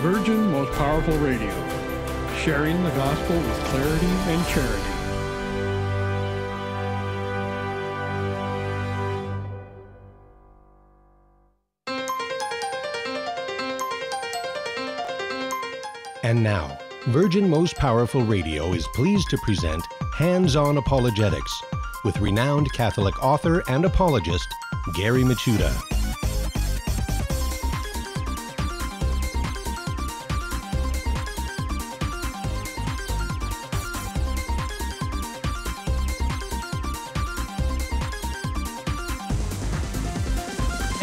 Virgin Most Powerful Radio, sharing the gospel with clarity and charity. And now, Virgin Most Powerful Radio is pleased to present Hands-On Apologetics with renowned Catholic author and apologist, Gary Michuta.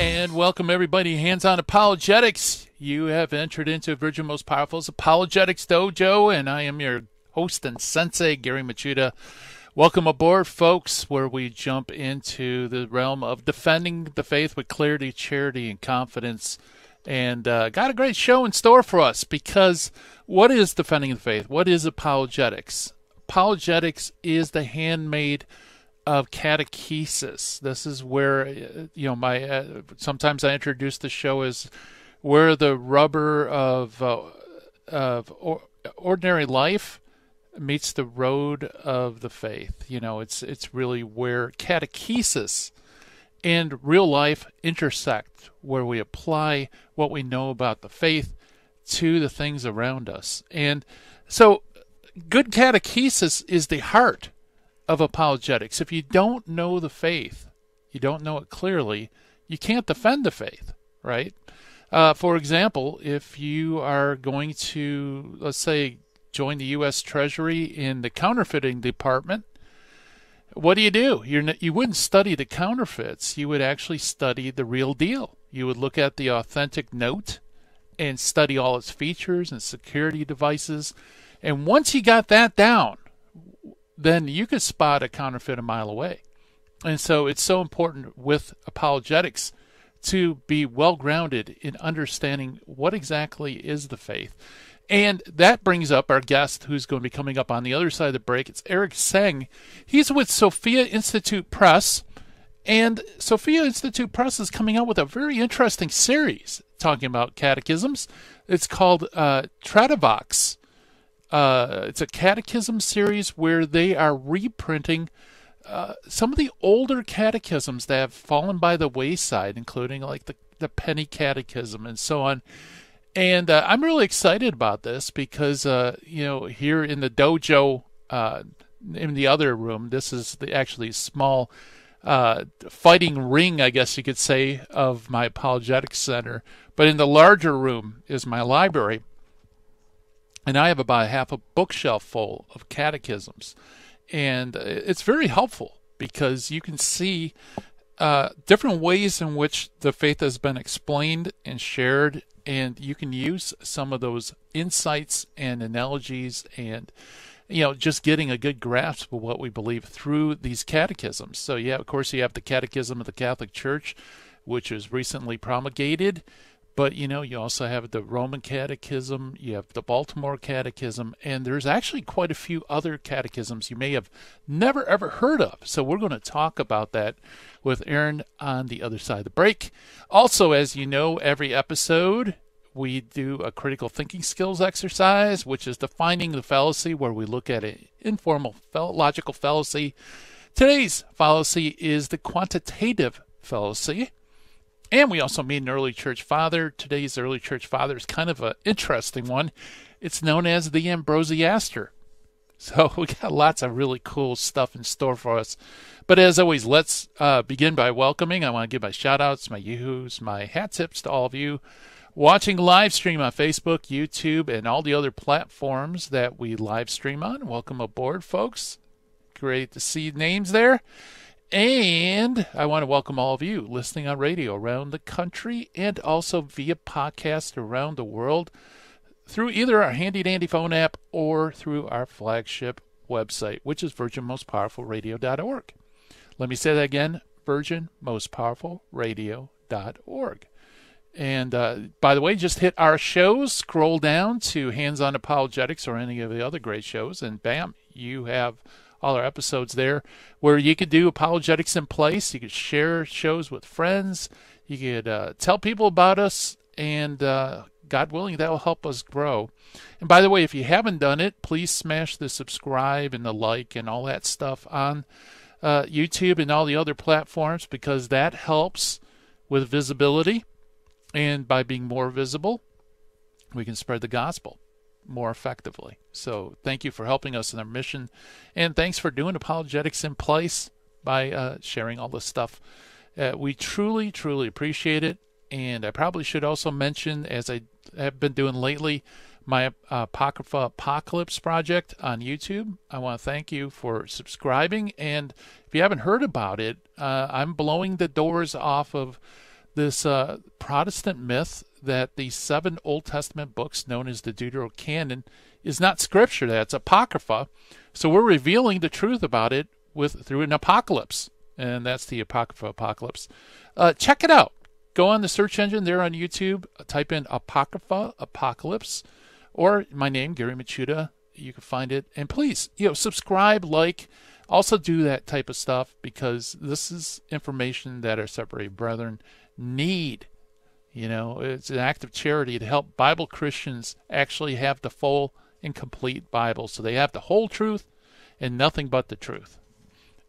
And welcome everybody, Hands-On Apologetics. You have entered into Virgin Most Powerful's Apologetics Dojo, and I am your host and sensei, Gary Michuta. Welcome aboard, folks, where we jump into the realm of defending the faith with clarity, charity, and confidence. And got a great show in store for us, because what is defending the faith? What is apologetics? Apologetics is the handmaid of catechesis. This is where, sometimes I introduce the show as where the rubber of ordinary life meets the road of the faith. It's really where catechesis and real life intersect, where we apply what we know about the faith to the things around us. And so good catechesis is the heart of apologetics. If you don't know the faith, you don't know it clearly, you can't defend the faith, right? For example, if you are going to, let's say, join the U.S. Treasury in the counterfeiting department, what do? You wouldn't study the counterfeits. You would actually study the real deal. You would look at the authentic note and study all its features and security devices. And once you got that down, then you could spot a counterfeit a mile away. And so it's so important with apologetics to be well-grounded in understanding what exactly is the faith. And that brings up our guest, who's going to be coming up on the other side of the break. It's Eric Seng. He's with Sophia Institute Press, and Sophia Institute Press is coming out with a very interesting series talking about catechisms. It's called Tradivox. It's a catechism series where they are reprinting some of the older catechisms that have fallen by the wayside, including like the Penny Catechism and so on. And I'm really excited about this because, here in the dojo, in the other room, this is actually small fighting ring, I guess you could say, of my apologetics center. But in the larger room is my library. And I have about half a bookshelf full of catechisms. And it's very helpful because you can see different ways in which the faith has been explained and shared. And you can use some of those insights and analogies and, just getting a good grasp of what we believe through these catechisms. So, yeah, of course, you have the Catechism of the Catholic Church, which was recently promulgated. But, you also have the Roman Catechism, you have the Baltimore Catechism, and there's actually quite a few other catechisms you may have never, ever heard of. So we're going to talk about that with Aaron on the other side of the break. Also, as you know, every episode we do a critical thinking skills exercise, which is defining the fallacy, where we look at an informal logical fallacy. Today's fallacy is the quantitative fallacy. And we also meet an early church father. Today's early church father is kind of an interesting one. It's known as the Ambrosiaster. So we got lots of really cool stuff in store for us. But as always, let's begin by welcoming. I want to give my shout-outs, my yoo-hoos, my hat tips to all of you watching live stream on Facebook, YouTube, and all the other platforms that we live stream on. Welcome aboard, folks. Great to see names there. And I want to welcome all of you listening on radio around the country and also via podcast around the world through either our handy-dandy phone app or through our flagship website, which is virginmostpowerfulradio.org. Let me say that again, virginmostpowerfulradio.org. And by the way, just hit our shows, scroll down to Hands-On Apologetics or any of the other great shows, and bam, you have all our episodes there where you could do apologetics in place. You could share shows with friends. You could tell people about us and God willing, that will help us grow. And by the way, if you haven't done it, please smash the subscribe and the like and all that stuff on YouTube and all the other platforms, because that helps with visibility. And by being more visible, we can spread the gospel more effectively. So thank you for helping us in our mission. And thanks for doing Apologetics in Place by sharing all this stuff. We truly, truly appreciate it. And I probably should also mention, as I have been doing lately, my Apocrypha Apocalypse project on YouTube. I want to thank you for subscribing. And if you haven't heard about it, I'm blowing the doors off of this Protestant myth that the 7 Old Testament books known as the Deuterocanon is not scripture, that's Apocrypha. So we're revealing the truth about it through an apocalypse, and that's the Apocrypha Apocalypse. Check it out. Go on the search engine there on YouTube, type in Apocrypha Apocalypse, or my name, Gary Machuda. You can find it. And please, subscribe, like, also do that type of stuff, because this is information that our separated brethren need. It's an act of charity to help Bible Christians actually have the full and complete Bible, so they have the whole truth and nothing but the truth.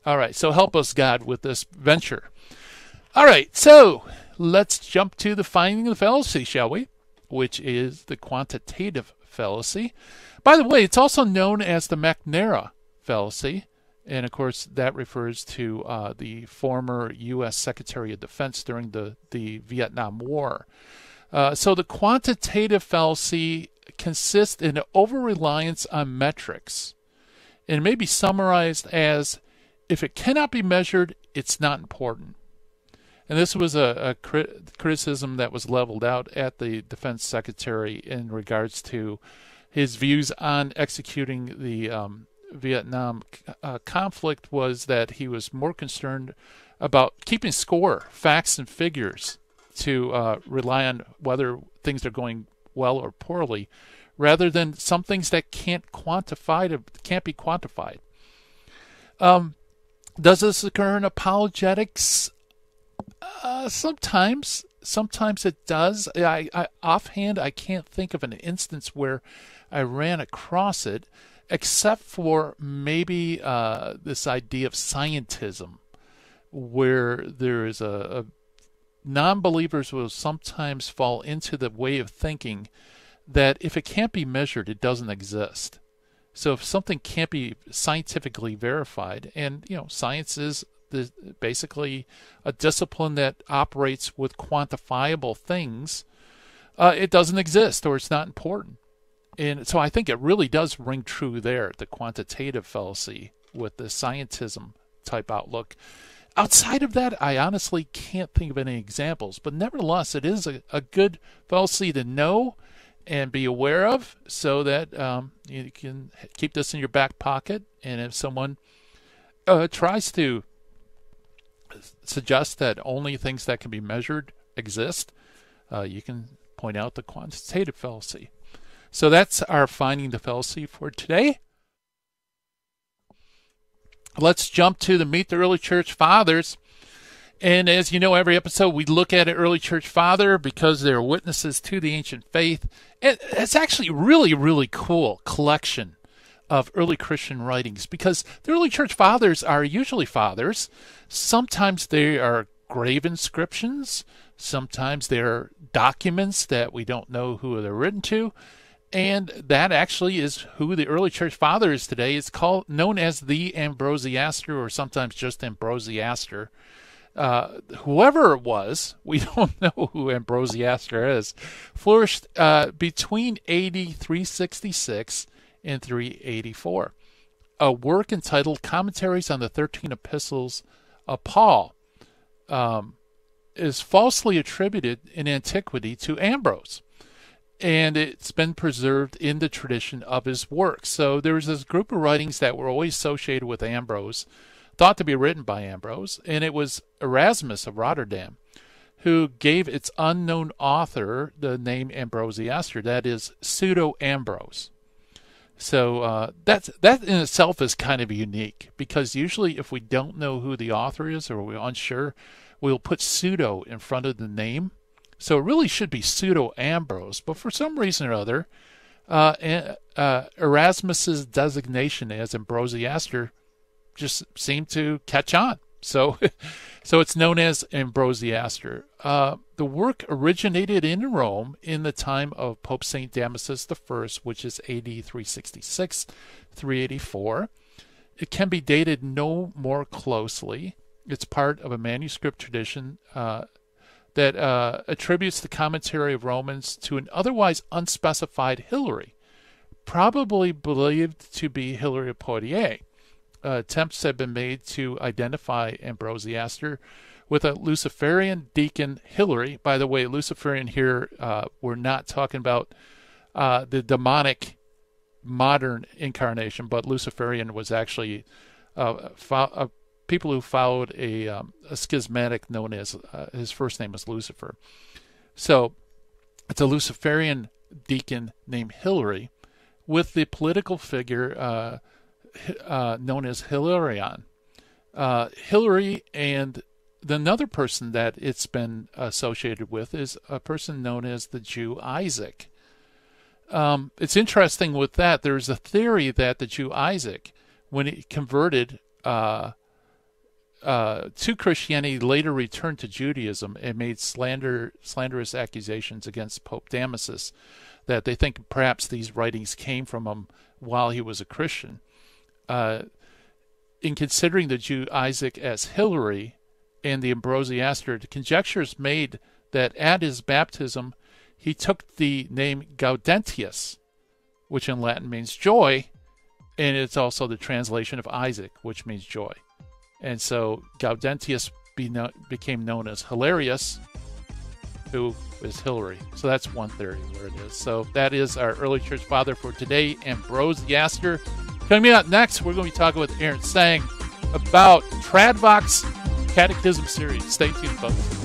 All right, so help us, God, with this venture. All right, so let's jump to the finding of the fallacy, shall we? Which is the quantitative fallacy. By the way, it's also known as the McNamara fallacy. And, of course, that refers to the former U.S. Secretary of Defense during the Vietnam War. So the quantitative fallacy consists in an over-reliance on metrics. And it may be summarized as, if it cannot be measured, it's not important. And this was a criticism that was leveled out at the Defense Secretary in regards to his views on executing the Vietnam conflict, was that he was more concerned about keeping score, facts and figures, to rely on whether things are going well or poorly, rather than some things that can't be quantified. Does this occur in apologetics? Sometimes it does. I offhand, I can't think of an instance where I ran across it, except for maybe this idea of scientism, where there is a non-believers will sometimes fall into the way of thinking that if it can't be measured, it doesn't exist. So if something can't be scientifically verified, and science is basically a discipline that operates with quantifiable things, it doesn't exist, or it's not important. And so I think it really does ring true there, the quantitative fallacy with the scientism type outlook. Outside of that, I honestly can't think of any examples, but nevertheless, it is a good fallacy to know and be aware of, so that you can keep this in your back pocket. And if someone tries to suggest that only things that can be measured exist, you can point out the quantitative fallacy. So that's our finding the fallacy for today. Let's jump to the Meet the Early Church Fathers. And as you know, every episode we look at an early church father because they're witnesses to the ancient faith. It's actually really, really cool collection of early Christian writings, because the early church fathers are usually fathers. Sometimes they are grave inscriptions. Sometimes they're documents that we don't know who they're written to. And that actually is who the early church father is today. It's known as the Ambrosiaster, or sometimes just Ambrosiaster. Whoever it was, we don't know who Ambrosiaster is, flourished between AD 366 and 384. A work entitled Commentaries on the 13 Epistles of Paul is falsely attributed in antiquity to Ambrose. And it's been preserved in the tradition of his work. So there was this group of writings that were always associated with Ambrose, thought to be written by Ambrose, and it was Erasmus of Rotterdam who gave its unknown author the name Ambrosiaster, that is, pseudo-Ambrose. So that in itself is kind of unique, because usually if we don't know who the author is or we're unsure, we'll put pseudo in front of the name. So it really should be pseudo-Ambrose, but for some reason or other, Erasmus's designation as Ambrosiaster just seemed to catch on. So it's known as Ambrosiaster. The work originated in Rome in the time of Pope St. Damasus I, which is AD 366, 384. It can be dated no more closely. It's part of a manuscript tradition that attributes the commentary of Romans to an otherwise unspecified Hilary, probably believed to be Hilary of Poitiers. Attempts have been made to identify Ambrosiaster with a Luciferian deacon Hilary. By the way, Luciferian here, we're not talking about the demonic modern incarnation, but Luciferian was actually people who followed a schismatic known as, his first name was Lucifer. So it's a Luciferian deacon named Hilary with the political figure known as Hilarion. Hilary and another person that it's been associated with is a person known as the Jew Isaac. It's interesting with that. There's a theory that the Jew Isaac, when he converted to Christianity, later returned to Judaism and made slanderous accusations against Pope Damasus, that they think perhaps these writings came from him while he was a Christian. In considering the Jew Isaac as Hilary and the Ambrosiaster, the conjecture is made that at his baptism he took the name Gaudentius, which in Latin means joy, and it's also the translation of Isaac, which means joy. And so Gaudentius became known as Hilarius, who is Hilary. So that's one theory where it is. So that is our early church father for today, Ambrosiaster. Coming up next, we're going to be talking with Aaron Seng about Tradivox Catechism series. Stay tuned, folks.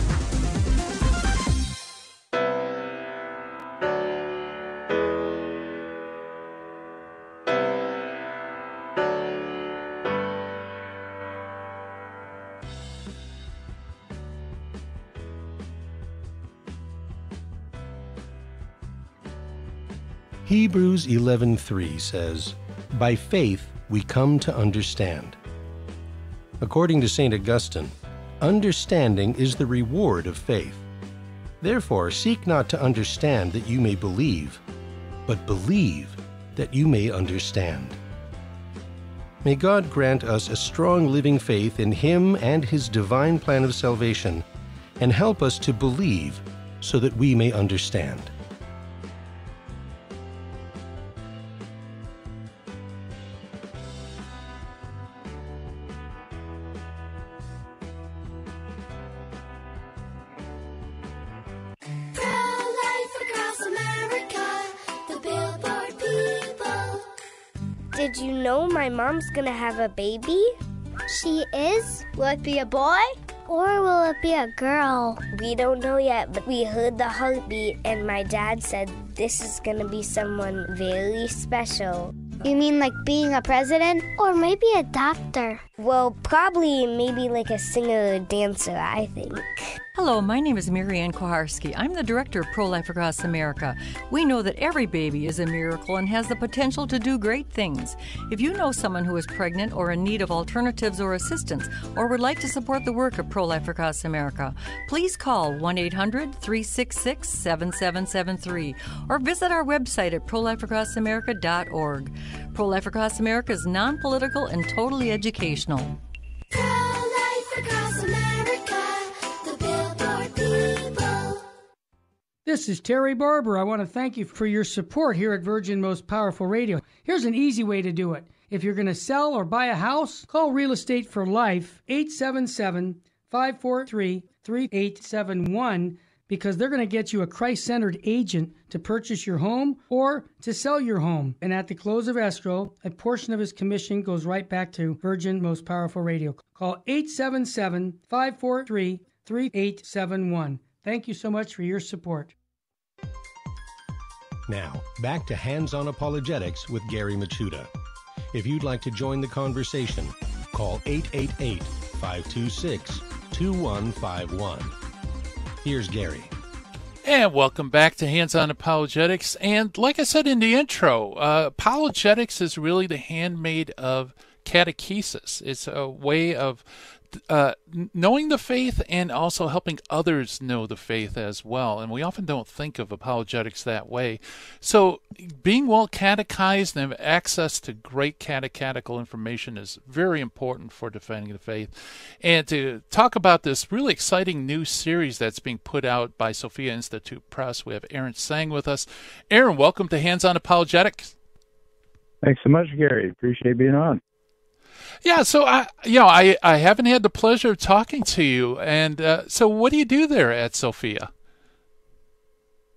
Hebrews 11:3 says, "By faith we come to understand." According to St. Augustine, understanding is the reward of faith. Therefore, seek not to understand that you may believe, but believe that you may understand. May God grant us a strong living faith in Him and His divine plan of salvation, and help us to believe so that we may understand. Did you know my mom's gonna have a baby? She is? Will it be a boy? Or will it be a girl? We don't know yet, but we heard the heartbeat and my dad said this is gonna be someone very special. You mean like being a president? Or maybe a doctor? Well, probably maybe like a singer or dancer, I think. Hello, my name is Marianne Koharski. I'm the director of Pro-Life Across America. We know that every baby is a miracle and has the potential to do great things. If you know someone who is pregnant or in need of alternatives or assistance, or would like to support the work of Pro-Life Across America, please call 1-800-366-7773 or visit our website at prolifeacrossamerica.org. Pro-Life Across America is non-political and totally educational. Pro-Life Across America, the Billboard people. This is Terry Barber. I want to thank you for your support here at Virgin Most Powerful Radio. Here's an easy way to do it. If you're going to sell or buy a house, call Real Estate for Life, 877-543-3871, because they're going to get you a Christ-centered agent to purchase your home or to sell your home. And at the close of escrow, a portion of his commission goes right back to Virgin Most Powerful Radio. Call 877-543-3871. Thank you so much for your support. Now, back to Hands-on Apologetics with Gary Machuda. If you'd like to join the conversation, call 888-526-2151. Here's Gary. And welcome back to Hands-On Apologetics. And like I said in the intro, apologetics is really the handmaid of catechesis. It's a way of knowing the faith and also helping others know the faith as well. And we often don't think of apologetics that way. So being well catechized and have access to great catechetical information is very important for defending the faith. And to talk about this really exciting new series that's being put out by Sophia Institute Press, we have Seng with us. Aaron, welcome to Hands-On Apologetics. Thanks so much, Gary. Appreciate being on. Yeah, so I haven't had the pleasure of talking to you, and so what do you do there at Sophia?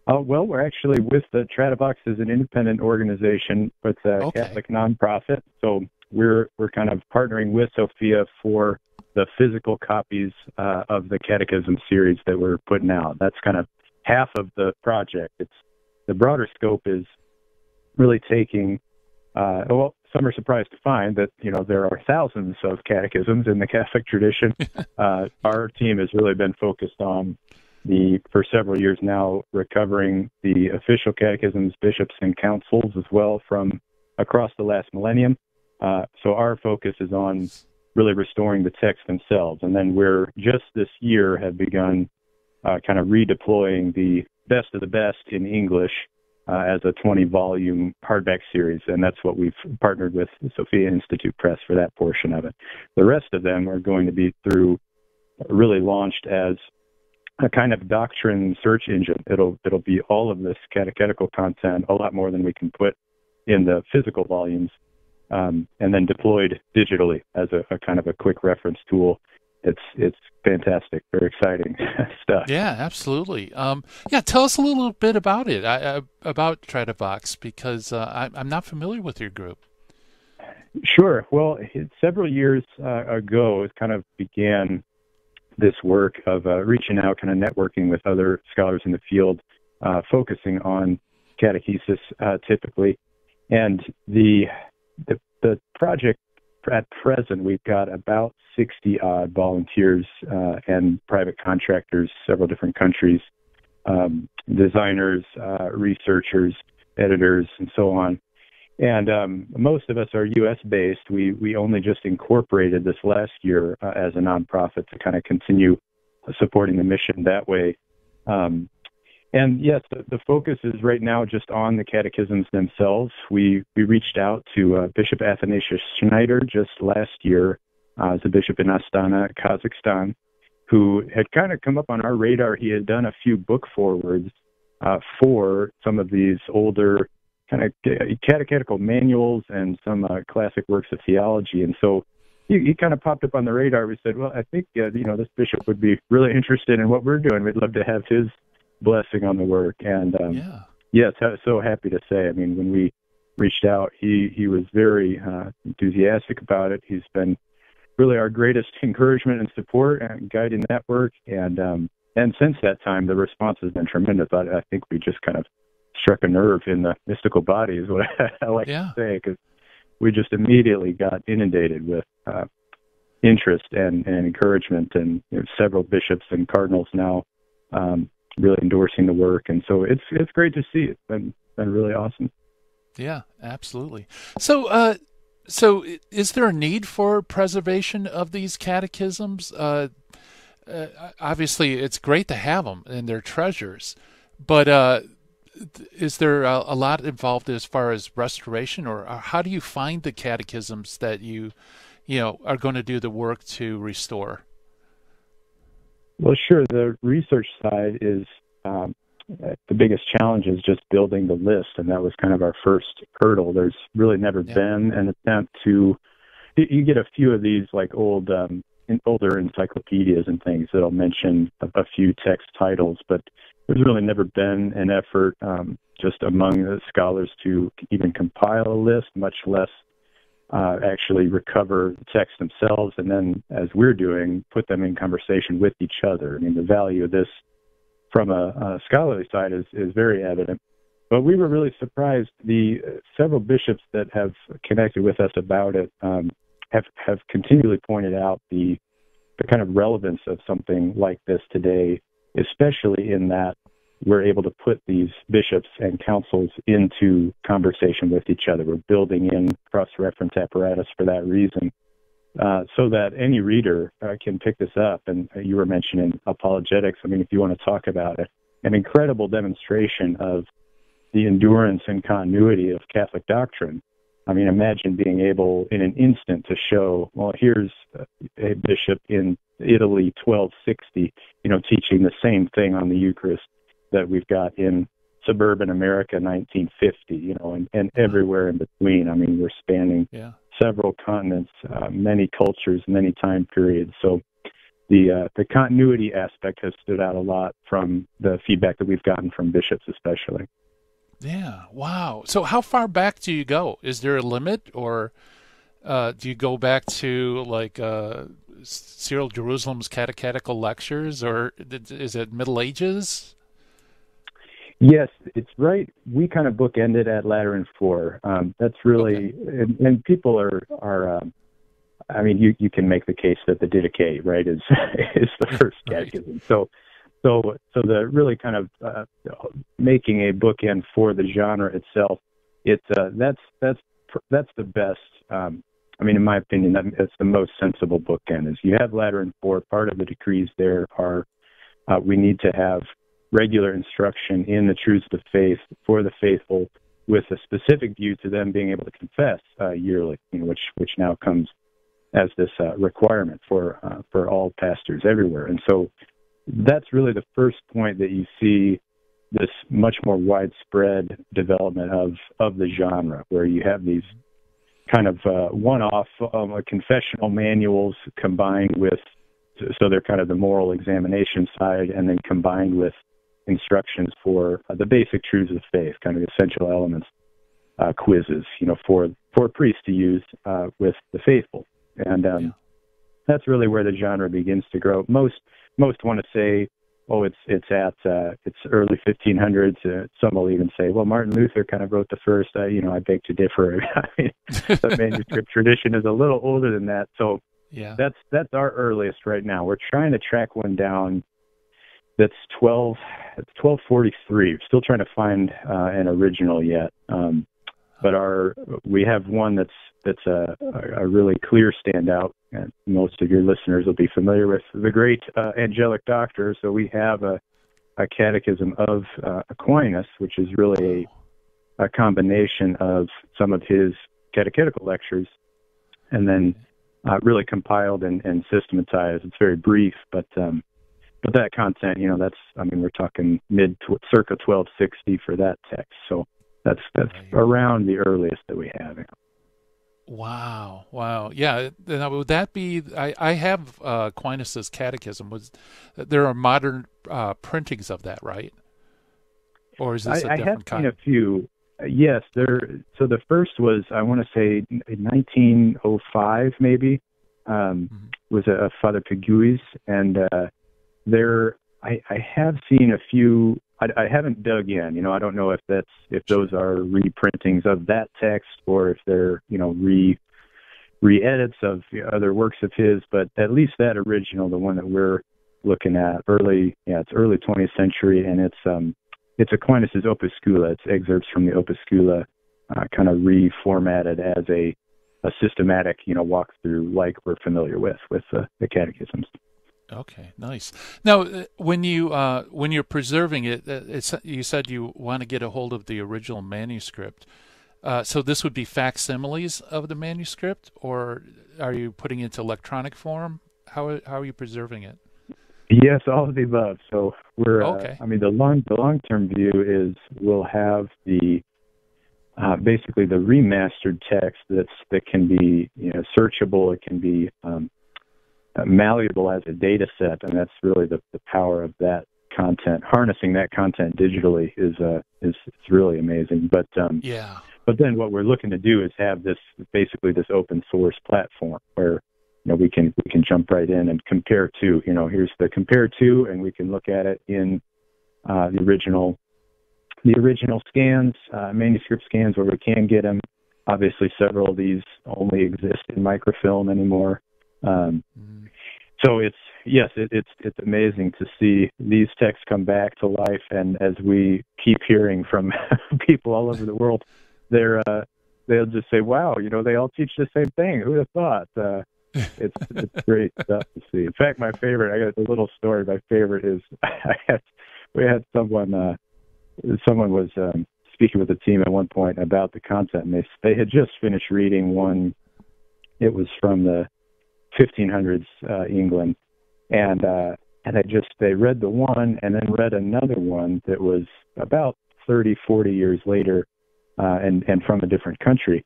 Well, we're actually with the Tradivox as an independent organization. It's a Catholic nonprofit, so we're kind of partnering with Sophia for the physical copies of the Catechism series that we're putting out. That's kind of half of the project. It's the broader scope is really taking. Well, some are surprised to find that, there are thousands of catechisms in the Catholic tradition. Our team has really been focused on for several years now, recovering the official catechisms, bishops, and councils as well from across the last millennium. So our focus is on really restoring the texts themselves. And then we're just this year have begun kind of redeploying the best of the best in English as a 20-volume hardback series, and that's what we've partnered with Sophia Institute Press for that portion of it. The rest of them are going to be really launched as a kind of doctrine search engine. It'll be all of this catechetical content, a lot more than we can put in the physical volumes, and then deployed digitally as a kind of a quick reference tool. It's fantastic, very exciting stuff. Yeah, absolutely. Tell us a little bit about it, about Tradivox, because I'm not familiar with your group. Sure. Well, several years ago, it kind of began this work of reaching out, kind of networking with other scholars in the field, focusing on catechesis typically. And the project at present, we've got about 60-odd volunteers and private contractors, several different countries, designers, researchers, editors, and so on. And most of us are U.S.-based. We only just incorporated this last year as a nonprofit to kind of continue supporting the mission that way. And yes, the focus is right now just on the catechisms themselves. We reached out to Bishop Athanasius Schneider just last year, as a bishop in Astana, Kazakhstan, who had kind of come up on our radar. He had done a few book forwards for some of these older kind of catechetical manuals and some classic works of theology. And so he kind of popped up on the radar. We said, well, I think, this bishop would be really interested in what we're doing. We'd love to have his blessing on the work. And yes, so happy to say, I mean, when we reached out, he was very enthusiastic about it. He's been really our greatest encouragement and support and guiding that work. And since that time, the response has been tremendous. I think we just kind of struck a nerve in the mystical body is what I like to say, because we just immediately got inundated with interest and encouragement, and several bishops and cardinals now really endorsing the work. And so it's great to see. It's been really awesome. Yeah, absolutely. So is there a need for preservation of these catechisms? Obviously, it's great to have them, and they're treasures. But is there a lot involved as far as restoration, or how do you find the catechisms that you are going to do the work to restore? Well, sure. The research side is the biggest challenge is just building the list, and that was kind of our first hurdle. There's really never been an attempt to. You get a few of these like older encyclopedias and things that'll mention a few text titles, but there's really never been an effort just among the scholars to even compile a list, much less actually recover the texts themselves, and then, as we're doing, put them in conversation with each other. I mean, the value of this from a scholarly side is very evident. But we were really surprised. The several bishops that have connected with us about it have continually pointed out the kind of relevance of something like this today, especially in that we're able to put these bishops and councils into conversation with each other. We're building in cross-reference apparatus for that reason, so that any reader can pick this up. And you were mentioning apologetics. I mean, if you want to talk about it, an incredible demonstration of the endurance and continuity of Catholic doctrine. I mean, imagine being able in an instant to show, well, here's a bishop in Italy, 1260, teaching the same thing on the Eucharist that we've got in suburban America, 1950, and everywhere in between. I mean, we're spanning several continents, many cultures, many time periods. So the continuity aspect has stood out a lot from the feedback that we've gotten from bishops, especially. Yeah. Wow. So how far back do you go? Is there a limit, or do you go back to like Cyril Jerusalem's catechetical lectures, or is it Middle Ages? Yes, it's right. We kind of bookended at Lateran IV. That's really, and people are. I mean, you can make the case that the Didache, right, is the first catechism. Right. So the really kind of making a bookend for the genre itself, that's the best. I mean, in my opinion, that's the most sensible bookend. Is you have Lateran IV. Part of the decrees there are we need to have regular instruction in the truths of the faith for the faithful, with a specific view to them being able to confess yearly, which now comes as this requirement for all pastors everywhere. And so that's really the first point that you see this much more widespread development of the genre, where you have these kind of one-off confessional manuals combined with, so they're kind of the moral examination side, and then combined with instructions for the basic truths of the faith, kind of essential elements, quizzes, for priests to use with the faithful. And that's really where the genre begins to grow. Most want to say, oh, it's early 1500s. Some will even say, well, Martin Luther kind of wrote the first. I beg to differ. I mean, the manuscript tradition is a little older than that. So that's our earliest right now. We're trying to track one down that's 1243. We're still trying to find an original yet. But we have one that's a really clear standout, and most of your listeners will be familiar with the great angelic doctor. So we have a catechism of Aquinas, which is really a combination of some of his catechetical lectures, and then really compiled and systematized. It's very brief, but that content, we're talking circa 1260 for that text. So that's around the earliest that we have. Wow. Yeah. Now, would that be? I have Aquinas' Catechism. There are modern printings of that, right? Or is this a different kind? I have seen a few. Yes, there. So the first was, I want to say, 1905, maybe. Was a Father Piguis, and I have seen a few. I haven't dug in. I don't know if those are reprintings of that text, or if they're re-edits of other works of his. But at least that original, the one that we're looking at, it's early 20th century, and it's Aquinas' Opuscula. It's excerpts from the Opuscula, kind of reformatted as a systematic, walkthrough, like we're familiar with the catechisms. Okay, nice. Now, when you're preserving it, you said you want to get a hold of the original manuscript. So this would be facsimiles of the manuscript, or are you putting it into electronic form? How are you preserving it? Yes, all of the above. So we're. The long-term view is we'll have the basically the remastered text that can be searchable. It can be malleable as a data set, and that's really the power of that content. Harnessing that content digitally is really amazing. But then what we're looking to do is have this open source platform where we can jump right in and compare to. Here's the compare to, and we can look at it in the original scans, manuscript scans where we can get them. Obviously, several of these only exist in microfilm anymore. So it's yes, it's amazing to see these texts come back to life, and as we keep hearing from people all over the world, they'll just say, "Wow, they all teach the same thing. Who would have thought?" It's great stuff to see. In fact, my favorite, I got a little story. My favorite is we had someone was speaking with the team at one point about the content, and they had just finished reading one. It was from the 1500s England, and they read the one and then read another one that was about 30, 40 years later, and from a different country.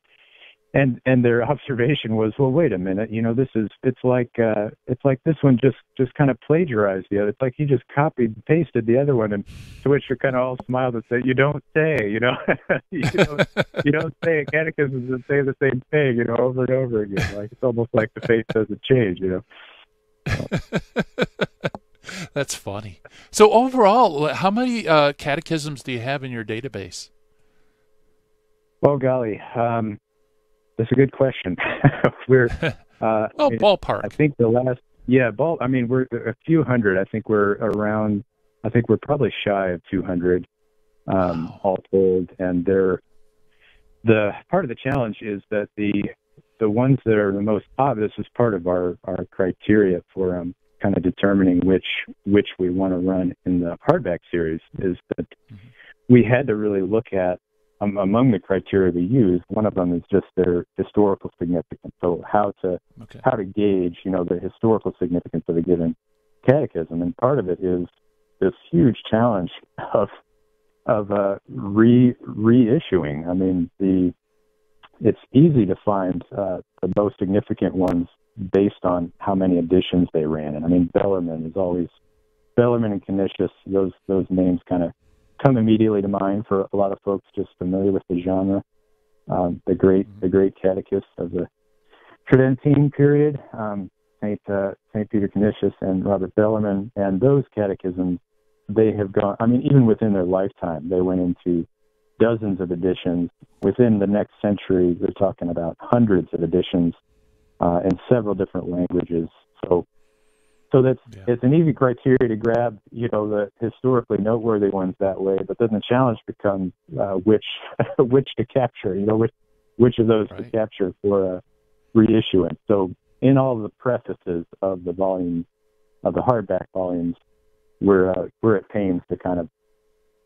And their observation was, well, wait a minute, it's like this one just kind of plagiarized the other. It's like he just copied and pasted the other one, and to which they kind of all smiled and said, "You don't say, you don't say a catechism and say the same thing, over and over again. Like it's almost like the faith doesn't change, That's funny. So overall, how many catechisms do you have in your database? Oh golly. That's a good question. We're ballpark. I think the last, we're a few hundred. I think we're probably shy of 200, all told. And the part of the challenge is that the ones that are the most obvious is part of our criteria for kind of determining which we want to run in the hardback series is that we had to really look at. Among the criteria we use, one of them is just their historical significance. So how to gauge, the historical significance of a given catechism, and part of it is this huge challenge of reissuing. I mean, it's easy to find the most significant ones based on how many editions they ran. And I mean, Bellarmine and Canisius, those names kind of come immediately to mind for a lot of folks just familiar with the genre. The great catechist of the Tridentine period, Saint Peter Canisius and Robert Bellarmine, and those catechisms, they have gone. I mean, even within their lifetime, they went into dozens of editions. Within the next century, we're talking about hundreds of editions in several different languages. So it's an easy criteria to grab, the historically noteworthy ones that way. But then the challenge becomes which to capture, which of those to capture for reissuance. So in all the prefaces of the volumes, of the hardback volumes, we're at pains to kind of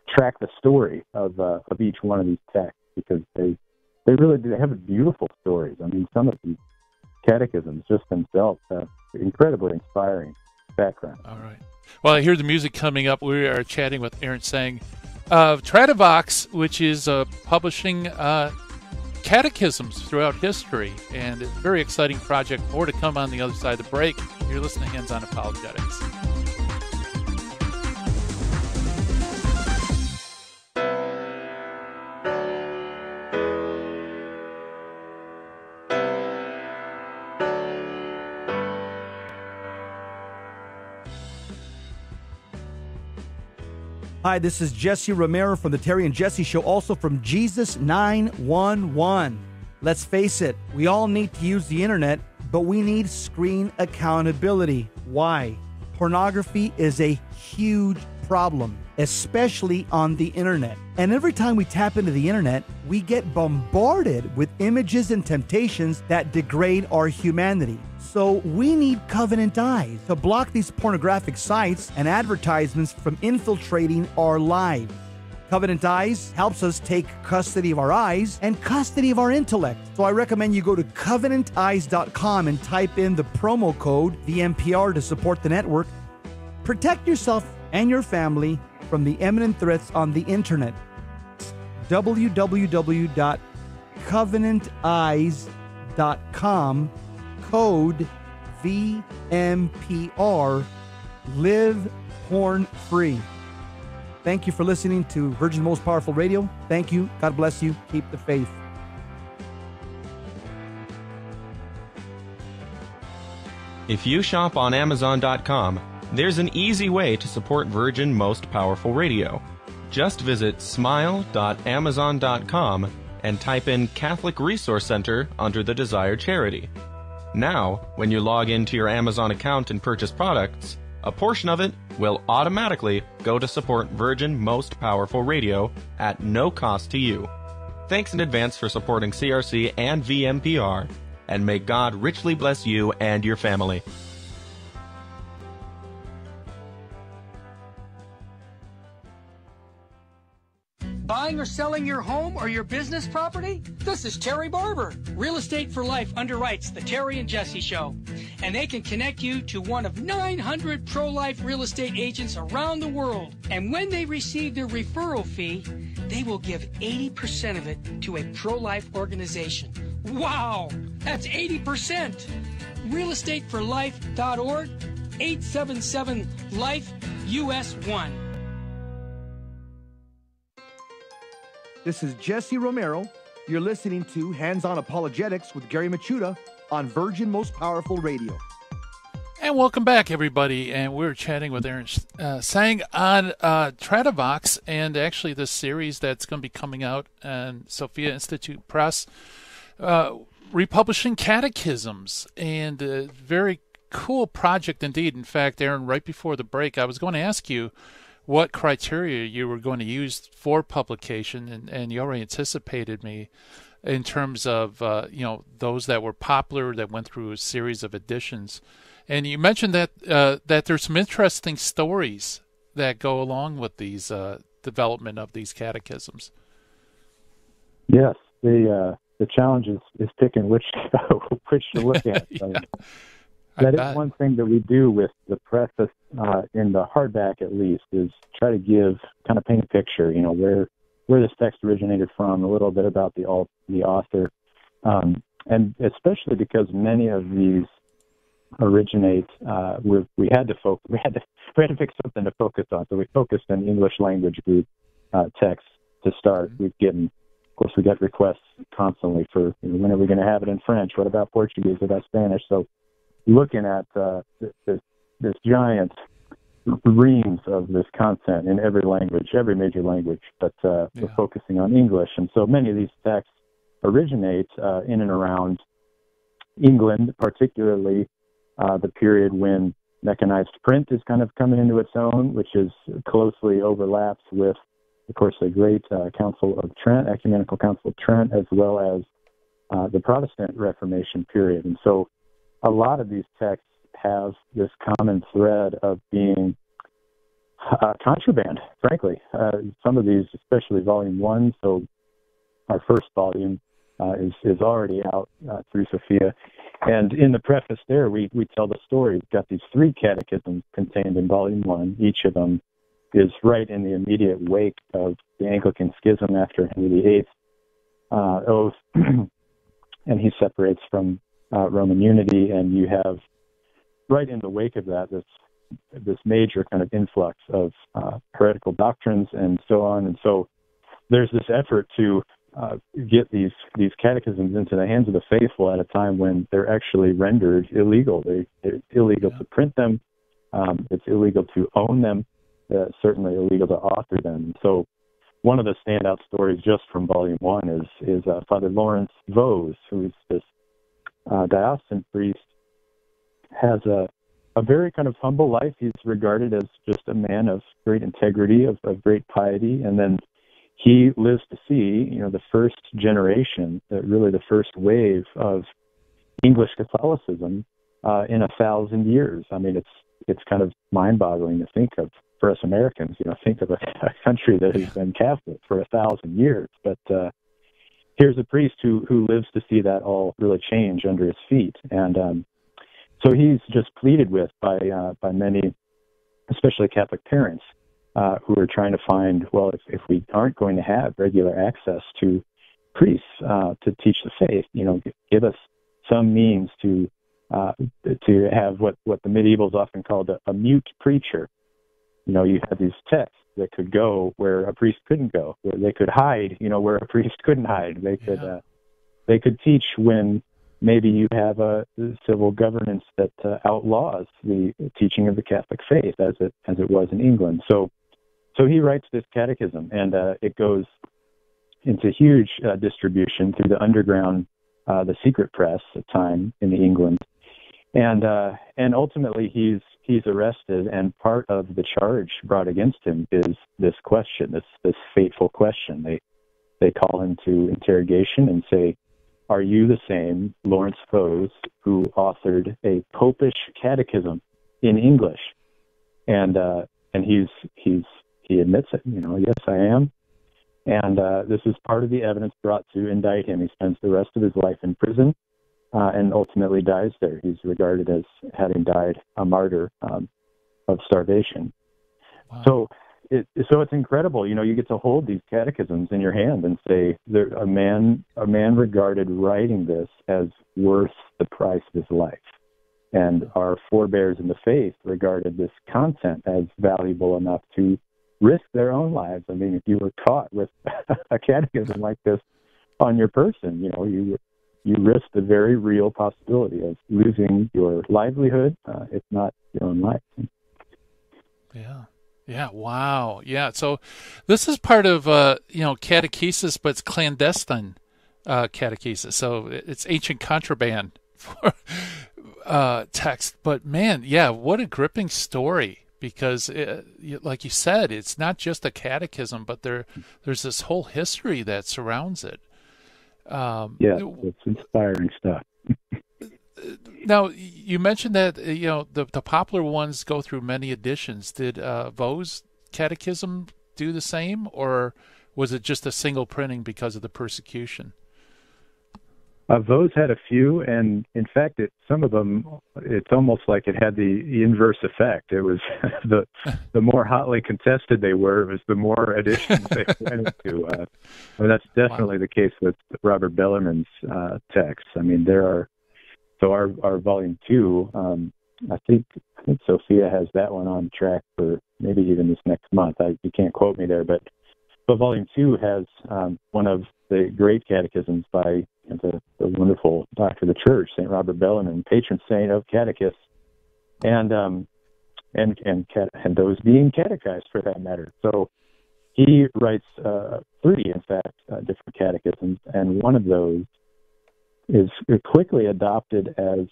track the story of each one of these texts, because they really do have beautiful stories. I mean, some of these catechisms just themselves have incredibly inspiring background. All right. Well, I hear the music coming up. We are chatting with Aaron Seng of Tradivox, which is publishing catechisms throughout history, and it's a very exciting project. More to come on the other side of the break. You're listening to Hands On Apologetics. Hi, this is Jesse Romero from the Terry and Jesse Show, also from Jesus 911. Let's face it, we all need to use the internet, but we need screen accountability. Why? Pornography is a huge problem, especially on the internet. And every time we tap into the internet, we get bombarded with images and temptations that degrade our humanity. So we need Covenant Eyes to block these pornographic sites and advertisements from infiltrating our lives. Covenant Eyes helps us take custody of our eyes and custody of our intellect. So I recommend you go to covenanteyes.com and type in the promo code VMPR to support the network. Protect yourself and your family from the imminent threats on the internet. www.covenanteyes.com, code VMPR, live porn free. Thank you for listening to Virgin's Most Powerful Radio. Thank you. God bless you. Keep the faith. If you shop on Amazon.com, there's an easy way to support Virgin Most Powerful Radio. Just visit smile.amazon.com and type in Catholic Resource Center under the desired charity. Now, when you log into your Amazon account and purchase products, a portion of it will automatically go to support Virgin Most Powerful Radio at no cost to you. Thanks in advance for supporting CRC and VMPR, and may God richly bless you and your family. Buying or selling your home or your business property? This is Terry Barber. Real Estate for Life underwrites the Terry and Jesse Show. And they can connect you to one of 900 pro-life real estate agents around the world. And when they receive their referral fee, they will give 80% of it to a pro-life organization. Wow! That's 80%! realestateforlife.org, 877-LIFE-US1. This is Jesse Romero. You're listening to Hands-On Apologetics with Gary Machuda on Virgin Most Powerful Radio. And welcome back, everybody. And we're chatting with Aaron Seng on Tradivox, and actually this series that's going to be coming out on Sophia Institute Press, republishing catechisms, and a very cool project indeed. In fact, Aaron, right before the break, I was going to ask you what criteria you were going to use for publication, and you already anticipated me in terms of those that were popular that went through a series of editions. And you mentioned that that there's some interesting stories that go along with these development of these catechisms. Yes, the challenge is picking which to look at. Yeah. That is one thing that we do with the preface in the hardback, at least, is try to paint a picture, where this text originated from, a little bit about the author, and especially because many of these originate. We had to pick something to focus on, so we focused on English language group texts to start. Of course, we get requests constantly for when are we going to have it in French? What about Portuguese? What about Spanish? So looking at this giant reams of this content in every language, every major language, but we're focusing on English. And so many of these texts originate in and around England, particularly the period when mechanized print is kind of coming into its own, which is closely overlaps with, of course, the great Council of Trent, Ecumenical Council of Trent, as well as the Protestant Reformation period. And so a lot of these texts have this common thread of being contraband, frankly. Some of these, especially Volume 1, so our first volume is already out through Sophia. And in the preface there, we tell the story. We've got these 3 catechisms contained in Volume 1. Each of them is right in the immediate wake of the Anglican Schism after Henry VIII's oath, and he separates from Roman unity, and you have right in the wake of that this major kind of influx of heretical doctrines and so on. And so there's this effort to get these catechisms into the hands of the faithful at a time when they're actually rendered illegal. They're illegal to print them. It's illegal to own them. Certainly illegal to author them. So one of the standout stories just from Volume 1 is Father Lawrence Vose, who's this diocesan priest, has a very kind of humble life. He's regarded as just a man of great integrity, of great piety, and then he lives to see, the first generation, really the first wave of English Catholicism in 1,000 years. I mean, it's kind of mind-boggling to think of for us Americans. Think of a country that has been Catholic for 1,000 years, but here's a priest who lives to see that all really change under his feet. And so he's just pleaded with by many, especially Catholic parents, who are trying to find, well, if we aren't going to have regular access to priests to teach the faith, give us some means to have what the medievals often called a mute preacher. You have these texts that could go where a priest couldn't go, where they could hide, where a priest couldn't hide. They could teach when maybe you have a civil governance that outlaws the teaching of the Catholic faith as it was in England. So he writes this catechism, and it goes into huge distribution through the underground the secret press at the time in England. And ultimately he's arrested, and part of the charge brought against him is this question, this fateful question. They call him to interrogation and say, "Are you the same Lawrence Foes who authored a popish catechism in English?" And he admits it. Yes, I am. And this is part of the evidence brought to indict him. He spends the rest of his life in prison. And ultimately dies there. He's regarded as having died a martyr of starvation. Wow. So it's incredible. You get to hold these catechisms in your hand and say, a man regarded writing this as worth the price of his life. And our forebears in the faith regarded this content as valuable enough to risk their own lives. I mean, if you were caught with a catechism like this on your person, you risk the very real possibility of losing your livelihood, if not your own life. Yeah. Wow. Yeah. So this is part of, catechesis, but it's clandestine catechesis. So it's ancient contraband for text. But man, yeah, what a gripping story. Because, like you said, it's not just a catechism, but there's this whole history that surrounds it. It's inspiring stuff. Now, you mentioned that the popular ones go through many editions. Did Vaux's Catechism do the same, or was it just a single printing because of the persecution? Vaux's had a few, and in fact, some of them, it's almost like it had the inverse effect. It was the more hotly contested they were, it was the more editions they went into. That's definitely the case with Robert Bellarmine's texts. I mean, our volume 2. I think Sophia has that one on track for maybe even this next month. You can't quote me there, but volume 2 has one of the great catechisms by the wonderful doctor of the church, St. Robert Bellarmine, patron saint of catechists, and those being catechized for that matter. So he writes 3, in fact, different catechisms, and one of those is quickly adopted as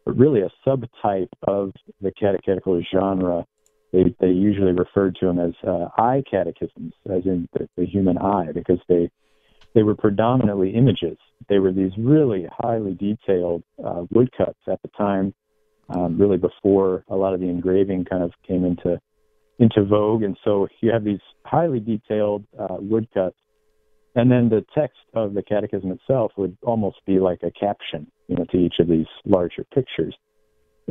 really a subtype of the catechetical genre. They usually referred to them as eye catechisms, as in the human eye, because they were predominantly images. They were these really highly detailed woodcuts at the time, really before a lot of the engraving kind of came into vogue. And so you have these highly detailed woodcuts, and then the text of the catechism itself would almost be like a caption, to each of these larger pictures.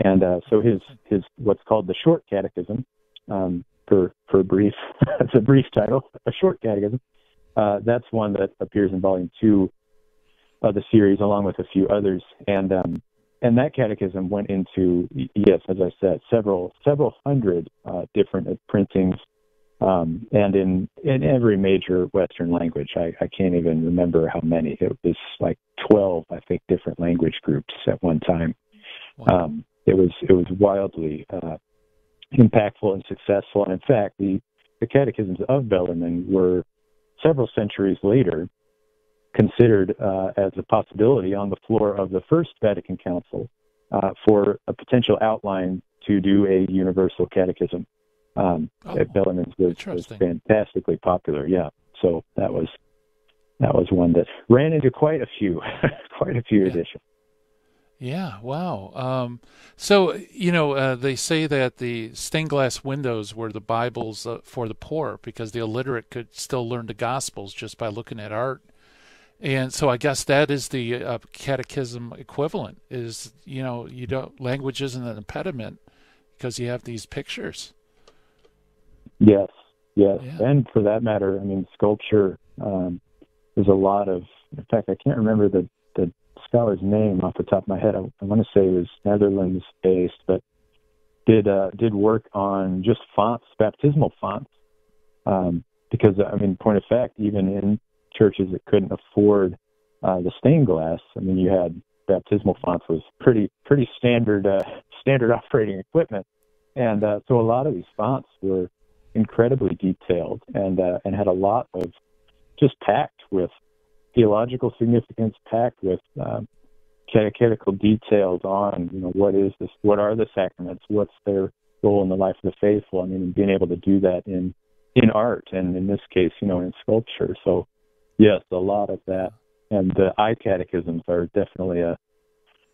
And so his what's called the short catechism, for brief, it's a brief title, a short catechism. That's one that appears in volume 2 of the series, along with a few others. And that catechism went into, yes, as I said, several hundred different printings, and in every major Western language. I can't even remember how many. It was like 12, I think, different language groups at one time. Wow. It was wildly impactful and successful. And in fact, the catechisms of Bellarmine were several centuries later considered as a possibility on the floor of the First Vatican Council for a potential outline to do a universal catechism. Bellarmine's was fantastically popular. Yeah, so that was one that ran into quite a few editions. Yeah, wow. So, they say that the stained glass windows were the Bibles for the poor, because the illiterate could still learn the Gospels just by looking at art. And so I guess that is the catechism equivalent, is, language isn't an impediment because you have these pictures. Yes. Yeah. And for that matter, I mean, sculpture, there's a lot of, in fact, I can't remember the scholar's name off the top of my head. I want to say it was Netherlands-based, but did work on just fonts, baptismal fonts, because, I mean, point of fact, even in churches that couldn't afford the stained glass, I mean, you had baptismal fonts was pretty standard operating equipment, and so a lot of these fonts were incredibly detailed and had a lot of just packed with theological significance, packed with catechetical details on, what is this? What are the sacraments? What's their role in the life of the faithful? I mean, being able to do that in art, and in this case, in sculpture. So, yes, a lot of that. And the I-catechisms are definitely a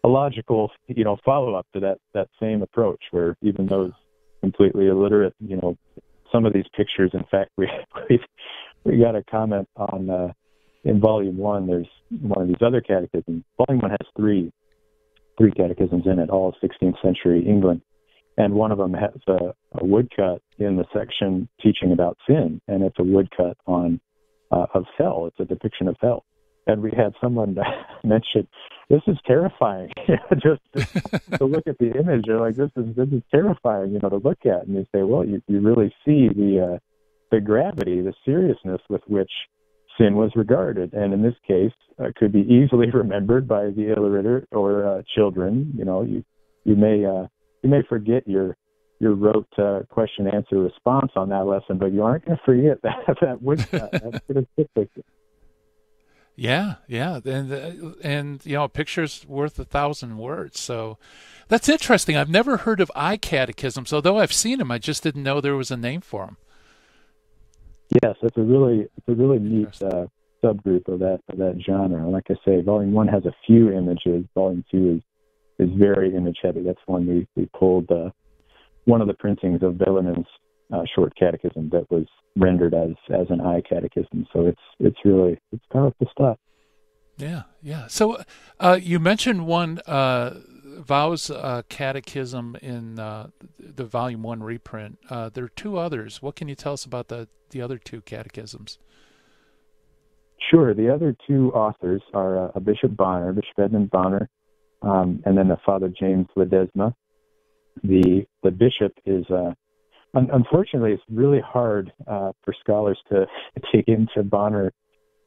logical, follow-up to that same approach, where even those completely illiterate, some of these pictures, in fact, we got a comment on, in Volume 1, there's one of these other catechisms. Volume 1 has three catechisms in it, all of 16th century England. And one of them has a woodcut in the section teaching about sin, and it's a woodcut of hell. It's a depiction of hell. And we had someone mention, this is terrifying. Just to look at the image, you're like, this is terrifying, to look at. And you say, well, you really see the gravity, the seriousness with which sin was regarded. And in this case, could be easily remembered by the illiterate or children. You may forget your rote question-answer response on that lesson, but you aren't going to forget that woodcut. That's going to stick with you. Yeah, and a picture's worth 1,000 words. So that's interesting. I've never heard of I-catechisms, although I've seen them. I just didn't know there was a name for them. Yes, it's a really neat subgroup of that genre. Like I say, Volume 1 has a few images. Volume 2 is very image heavy. That's when we pulled one of the printings of Bellarmine's short catechism that was rendered as an I-catechism. So it's powerful stuff. Yeah. So you mentioned one Vow's catechism in the Volume 1 reprint. There are two others. What can you tell us about the other two catechisms? Sure. The other two authors are Bishop Edmund Bonner, and then Father James Ledesma. The bishop is, unfortunately, it's really hard for scholars to dig into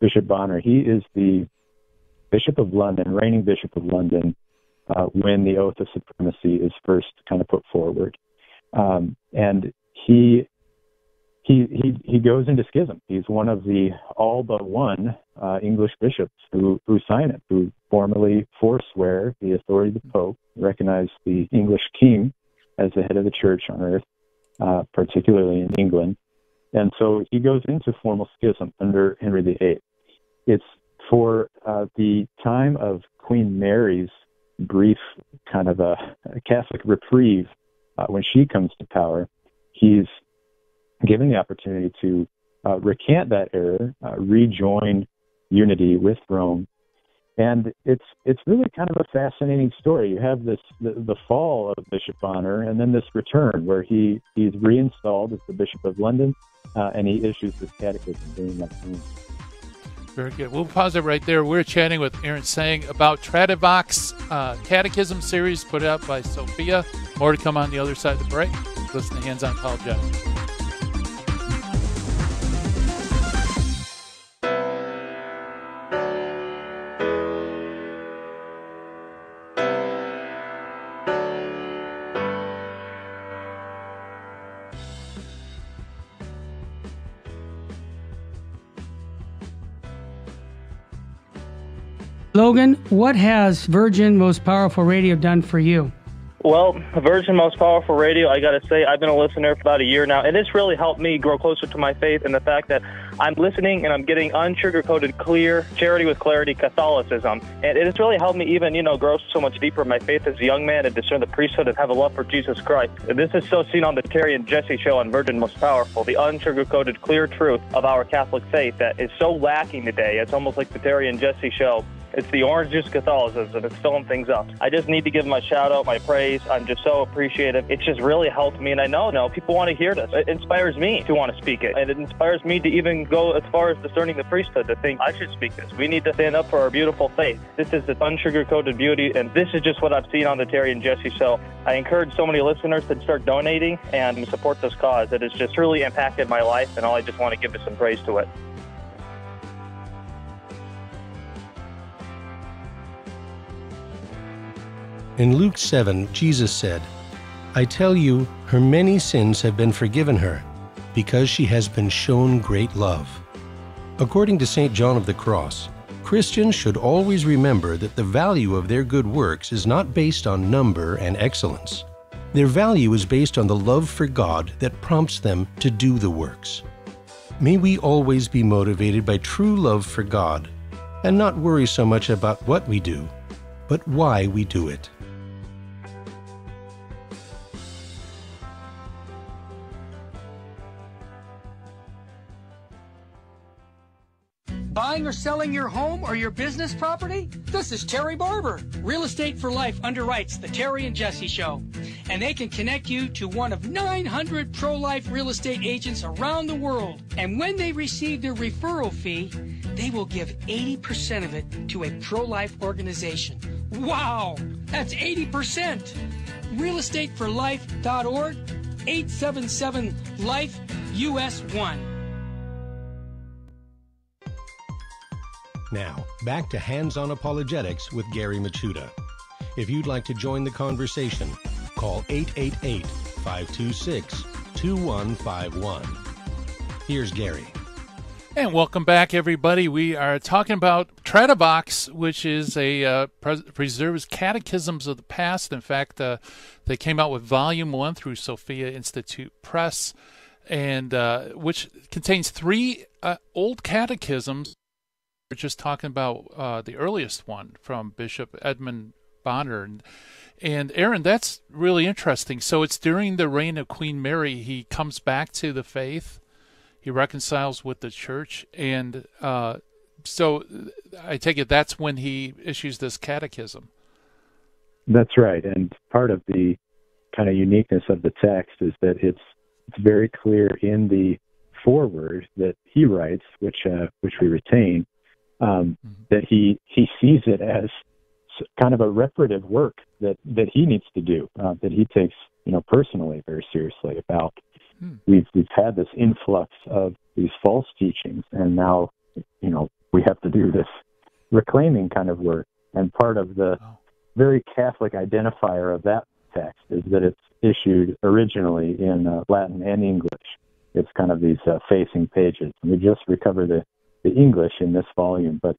Bishop Bonner. He is the Bishop of London, reigning Bishop of London, when the oath of supremacy is first kind of put forward. And he goes into schism. He's one of the all but one English bishops who sign it, who formally forswear the authority of the Pope, recognize the English king as the head of the church on earth, particularly in England. And so he goes into formal schism under Henry VIII. It's for the time of Queen Mary's brief kind of a Catholic reprieve when she comes to power. He's given the opportunity to recant that error, rejoin unity with Rome. And it's really kind of a fascinating story. You have the fall of Bishop Bonner, and then this return where he's reinstalled as the Bishop of London, and he issues this catechism during that time. Very good. We'll pause it right there. We're chatting with Aaron Seng about Tradivox Catechism series put out by Sophia. More to come on the other side of the break. Listen to Hands on Apologetics. Logan, what has Virgin Most Powerful Radio done for you? Well, Virgin Most Powerful Radio, I got to say, I've been a listener for about a year now, and it's really helped me grow closer to my faith and the fact that I'm listening and I'm getting unsugar-coated, clear, charity with clarity Catholicism. And it has really helped me even, grow so much deeper in my faith as a young man and discern the priesthood and have a love for Jesus Christ. And this is so seen on the Terry and Jesse show on Virgin Most Powerful, the unsugar-coated, clear truth of our Catholic faith that is so lacking today. It's almost like the Terry and Jesse show. It's the orange juice Catholicism. It's filling things up. I just need to give my shout out, my praise. I'm just so appreciative. It's just really helped me, and I know people want to hear this. It inspires me to want to speak it, and it inspires me to even go as far as discerning the priesthood to think I should speak this. We need to stand up for our beautiful faith. This is the unsugar-coated beauty, and this is just what I've seen on the Terry and Jesse show. I encourage so many listeners to start donating and support this cause. It has just really impacted my life, and all I just want to give is some praise to it. In Luke 7, Jesus said, "I tell you, her many sins have been forgiven her, because she has been shown great love." According to St. John of the Cross, Christians should always remember that the value of their good works is not based on number and excellence. Their value is based on the love for God that prompts them to do the works. May we always be motivated by true love for God and not worry so much about what we do, but why we do it. Buying or selling your home or your business property? This is Terry Barber. Real Estate for Life underwrites the Terry and Jesse Show, and they can connect you to one of 900 pro-life real estate agents around the world. And when they receive their referral fee, they will give 80% of it to a pro-life organization. Wow, that's 80%. realestateforlife.org, 877-LIFE-US1. Now, back to Hands-On Apologetics with Gary Machuda. If you'd like to join the conversation, call 888-526-2151. Here's Gary. And welcome back, everybody. We are talking about Tradivox, which is a preserves catechisms of the past. In fact, they came out with Volume 1 through Sophia Institute Press, and which contains 3 old catechisms. We're just talking about the earliest one from Bishop Edmund Bonner. And Aaron, that's really interesting. So it's during the reign of Queen Mary, he comes back to the faith. He reconciles with the church. And so I take it that's when he issues this catechism. That's right. And part of the kind of uniqueness of the text is that it's very clear in the foreword that he writes, which we retain, that he sees it as kind of a reparative work that he needs to do, that he takes personally very seriously about. We've had this influx of these false teachings, and now we have to do this reclaiming kind of work. And part of the very Catholic identifier of that text is that it's issued originally in Latin and English. It's kind of these facing pages. And we just recovered the English in this volume, but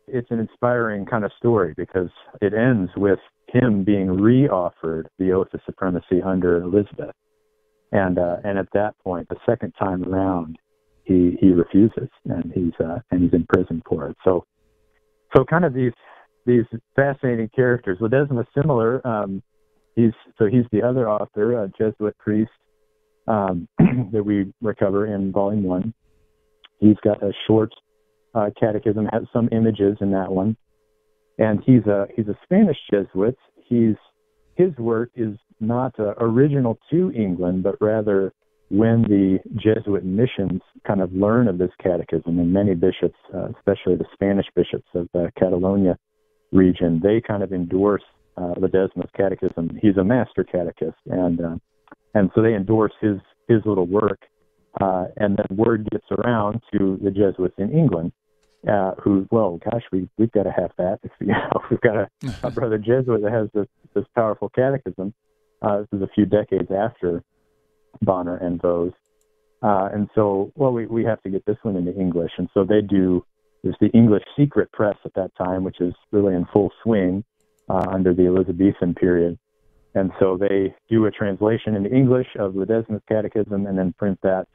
it's an inspiring kind of story because it ends with him being re-offered the oath of supremacy under Elizabeth, and at that point, the second time around, he refuses, and he's in prison for it. So kind of these fascinating characters. Ledesma is similar. He's the other author, a Jesuit priest that we recover in Volume 1. He's got a short catechism, has some images in that one, and he's a Spanish Jesuit. His work is not original to England, but rather when the Jesuit missions kind of learn of this catechism, and many bishops, especially the Spanish bishops of the Catalonia region, they kind of endorse Ledesma's catechism. He's a master catechist, and so they endorse his little work. And then word gets around to the Jesuits in England, we've got to have that. We've got a brother Jesuit that has this powerful catechism. This is a few decades after Bonner and Vose. And so, we have to get this one into English. And so they do, there's the English secret press at that time, which is really in full swing under the Elizabethan period. And so they do a translation into English of Ledesma's catechism and then print that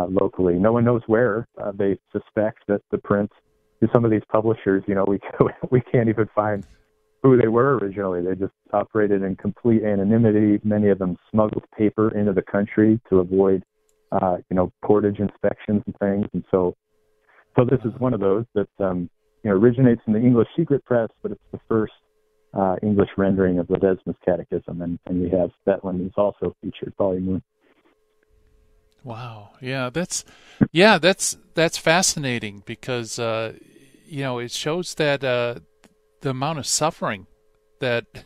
locally. No one knows where. They suspect that the print, some of these publishers, we can't even find who they were originally. They just operated in complete anonymity. Many of them smuggled paper into the country to avoid, portage inspections and things. And so this is one of those that, originates in the English secret press, but it's the first English rendering of Ledesma's catechism. And we have that one is also featured, Volume 1. Wow. Yeah, that's fascinating because, it shows that the amount of suffering that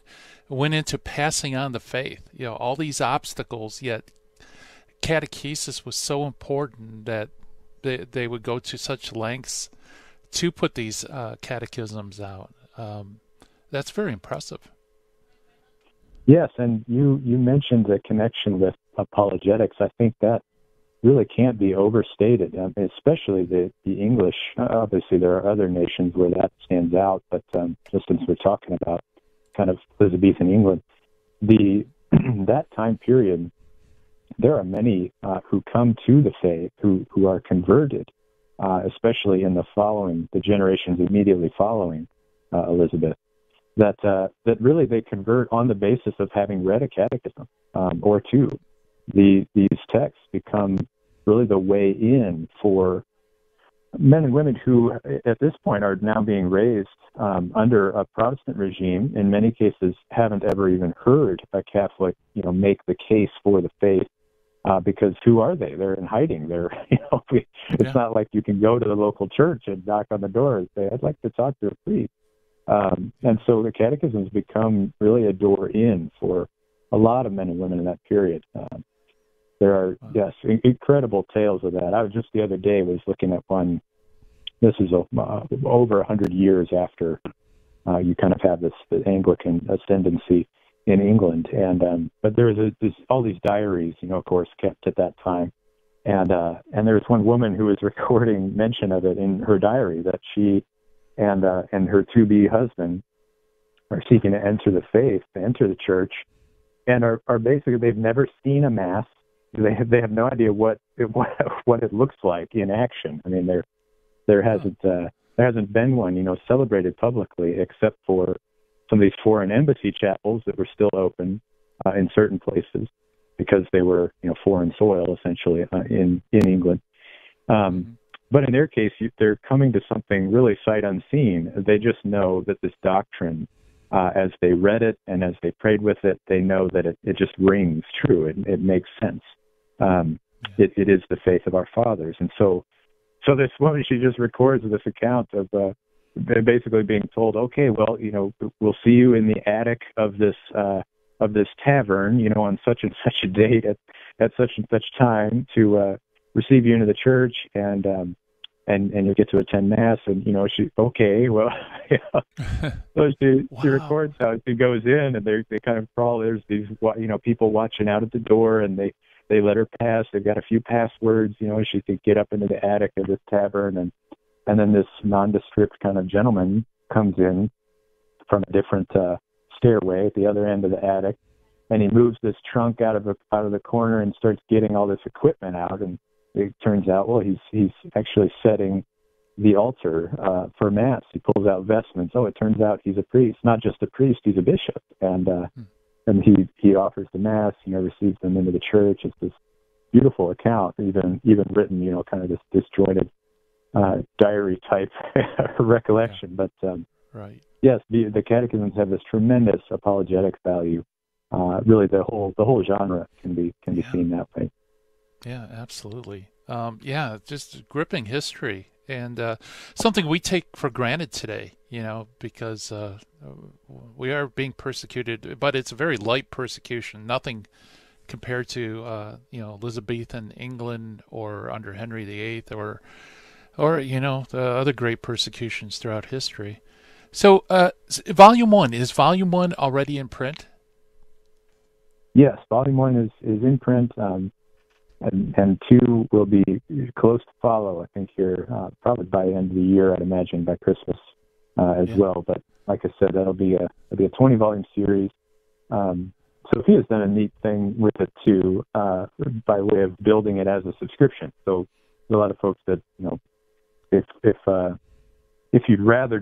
went into passing on the faith, all these obstacles, yet catechesis was so important that they would go to such lengths to put these catechisms out. That's very impressive. Yes, and you mentioned the connection with apologetics. I think that really can't be overstated, especially the English. Obviously, there are other nations where that stands out, but just since we're talking about kind of Elizabethan England, that time period, there are many who come to the faith who are converted, especially in the generations immediately following Elizabeth. That really they convert on the basis of having read a catechism or two. These texts become really the way in for men and women who, at this point, are now being raised under a Protestant regime. In many cases, haven't ever even heard a Catholic, make the case for the faith, because who are they? They're in hiding. It's not like you can go to the local church and knock on the door and say, "I'd like to talk to a priest." And so the catechisms become really a door in for a lot of men and women in that period. There are, incredible tales of that. I was just the other day was looking at one. This is over 100 years after you kind of have the Anglican ascendancy in England, but there was all these diaries, of course, kept at that time, and there was one woman who was recording mention of it in her diary that she and her to-be husband are seeking to enter the faith, to enter the church, and are basically, they've never seen a mass. They have no idea what it looks like in action. I mean, there hasn't been one, celebrated publicly, except for some of these foreign embassy chapels that were still open in certain places because they were, foreign soil essentially in England. But in their case, they're coming to something really sight unseen. They just know that this doctrine, as they read it and as they prayed with it, they know that it just rings true. It makes sense. It is the faith of our fathers. And so this woman, she just records this account of basically being told, okay, well, we'll see you in the attic of this tavern, on such and such a date at such and such time to receive you into the church, and you'll get to attend mass. And she, okay, well, so she records how she goes in, and they kind of crawl. There's these people watching out at the door, and they let her pass. They've got a few passwords, she could get up into the attic of this tavern, and then this nondescript kind of gentleman comes in from a different stairway at the other end of the attic, and he moves this trunk out of the corner and starts getting all this equipment out. And it turns out, well, he's actually setting the altar for mass. He pulls out vestments. Oh, it turns out he's a priest, not just a priest, he's a bishop, and he offers the mass. Receives them into the church. It's this beautiful account, even written, kind of this disjointed diary type recollection. But right. Yes, the catechisms have this tremendous apologetic value. Really, the whole genre can be seen that way. Yeah, absolutely. Just gripping history, and something we take for granted today, because we are being persecuted, but it's a very light persecution, nothing compared to, Elizabethan England or under Henry VIII or the other great persecutions throughout history. So, Volume 1, is Volume 1 already in print? Yes, Volume 1 is in print. And 2 will be close to follow, I think, here, probably by the end of the year, I'd imagine, by Christmas as well. But like I said, that'll be a 20-volume series. Sophia's done a neat thing with it, too, by way of building it as a subscription. So there's a lot of folks that, if you'd rather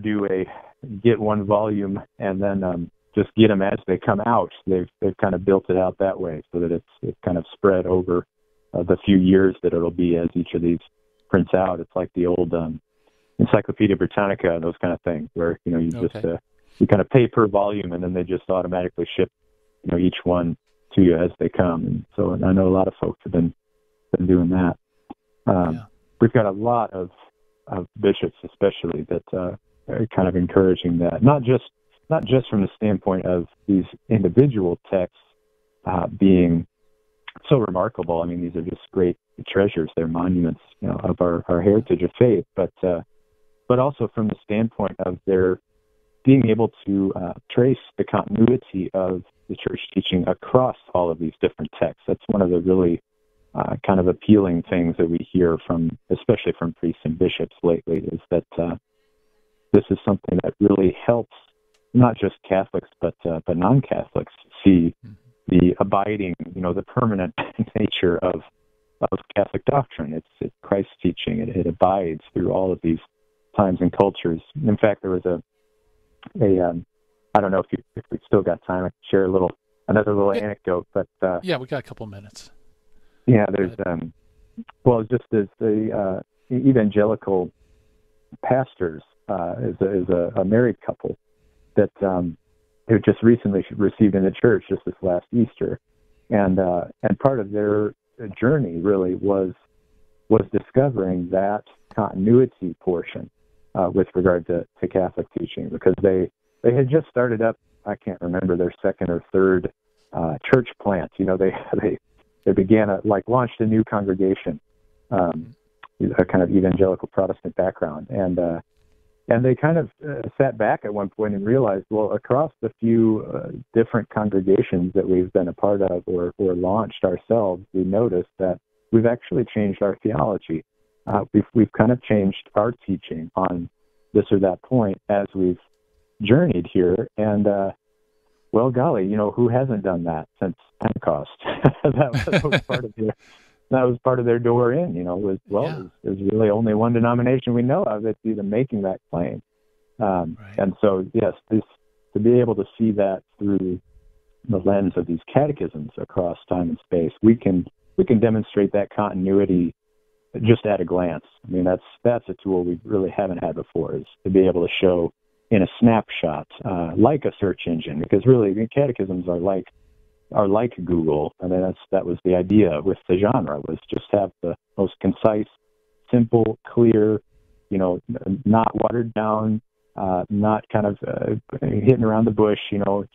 get one volume and then just get them as they come out, they've kind of built it out that way so that it's kind of spread over the few years that it'll be as each of these prints out. It's like the old Encyclopedia Britannica and those kind of things, where you just you kind of pay per volume, and then they just automatically ship each one to you as they come. And so I know a lot of folks have been doing that. We've got a lot of bishops, especially, that are kind of encouraging that, not just from the standpoint of these individual texts being so remarkable. I mean, these are just great treasures. They're monuments, of our heritage of faith, but also from the standpoint of their being able to trace the continuity of the church teaching across all of these different texts. That's one of the really kind of appealing things that we hear from, especially from priests and bishops lately, is that this is something that really helps not just Catholics but non-Catholics see the abiding, the permanent nature of Catholic doctrine. It's Christ's teaching. It abides through all of these times and cultures. In fact, there was a I don't know if we still got time. I could share another little anecdote, but yeah, we got a couple minutes. Yeah, there's just as the evangelical pastors is a married couple that who just recently received in the church just this last Easter, and part of their journey really was discovering that continuity portion with regard to Catholic teaching, because they had just started up, I can't remember, their second or third church plant. They began launched a new congregation, a kind of evangelical Protestant background, and they kind of sat back at one point and realized, well, across the few different congregations that we've been a part of or launched ourselves, we noticed that we've actually changed our theology. We've kind of changed our teaching on this or that point as we've journeyed here, and well, golly, who hasn't done that since Pentecost? that was part of their door in. There's really only one denomination we know of that's even making that claim. And so, yes, to be able to see that through the lens of these catechisms across time and space, we can demonstrate that continuity just at a glance. I mean, that's a tool we really haven't had before, is to be able to show in a snapshot, like a search engine, because really catechisms are like Google. I mean, that was the idea with the genre, was just have the most concise, simple, clear, not watered down, not kind of hitting around the bush,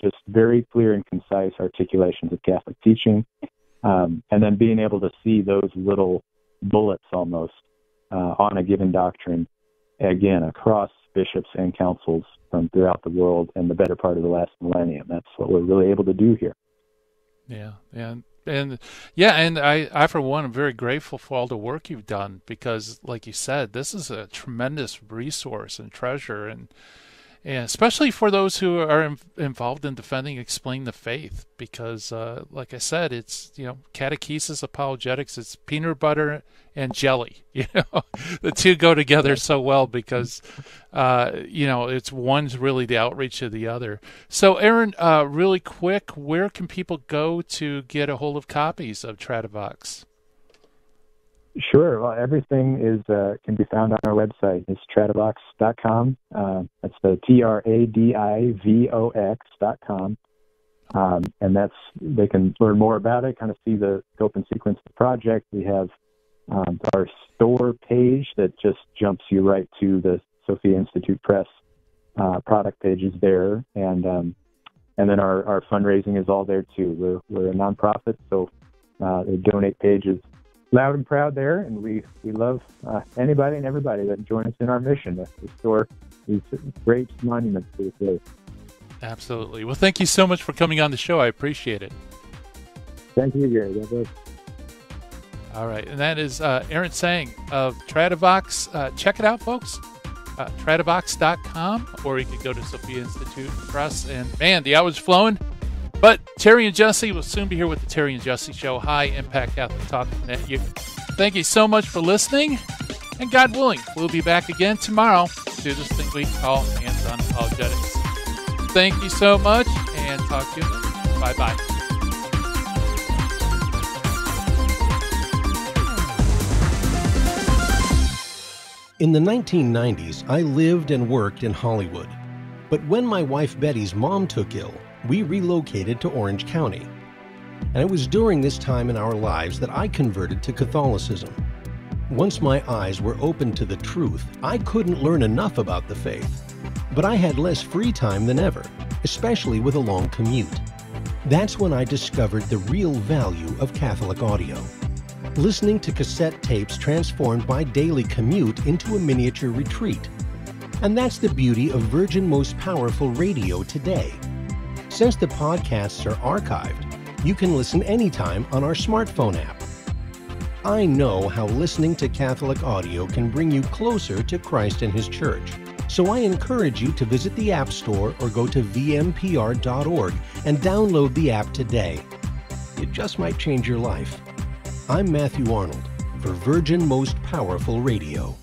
just very clear and concise articulations of Catholic teaching, and then being able to see those little bullets almost on a given doctrine, again, across bishops and councils from throughout the world and the better part of the last millennium. That's what we're really able to do here. Yeah, and I for one am very grateful for all the work you've done, because, like you said, this is a tremendous resource and treasure, and especially for those who are involved in defending, explaining the faith, because, like I said, it's catechesis, apologetics, it's peanut butter and jelly. The two go together so well, because it's one's really the outreach of the other. So, Aaron, really quick, where can people go to get a hold of copies of Tradivox? Sure. Well, everything can be found on our website. It's Tradivox.com. That's the Tradivox.com. And they can learn more about it, kind of see the scope and sequence of the project. We have our store page that just jumps you right to the Sophia Institute Press product pages there. And then our fundraising is all there too. We're a nonprofit, so the donate page is loud and proud there, and we love anybody and everybody that join us in our mission to restore these great monuments to the faith. Absolutely. Well, thank you so much for coming on the show. I appreciate it. Thank you, Gary. God bless. All right, and that is Aaron Seng of Tradivox. Check it out, folks. Tradivox.com, or you can go to Sophia Institute Press. And man, the hour's flowing. But Terry and Jesse will soon be here with the Terry and Jesse Show, High Impact Catholic Talk. Thank you so much for listening, and God willing, we'll be back again tomorrow to do this thing we call Hands on Apologetics. Thank you so much, and talk to you later. Bye-bye. In the 1990s, I lived and worked in Hollywood. But when my wife Betty's mom took ill, we relocated to Orange County. And it was during this time in our lives that I converted to Catholicism. Once my eyes were opened to the truth, I couldn't learn enough about the faith. But I had less free time than ever, especially with a long commute. That's when I discovered the real value of Catholic audio. Listening to cassette tapes transformed my daily commute into a miniature retreat. And that's the beauty of Virgin Most Powerful Radio today. Since the podcasts are archived, you can listen anytime on our smartphone app. I know how listening to Catholic audio can bring you closer to Christ and His Church. So I encourage you to visit the App Store or go to vmpr.org and download the app today. It just might change your life. I'm Matthew Arnold for Virgin Most Powerful Radio.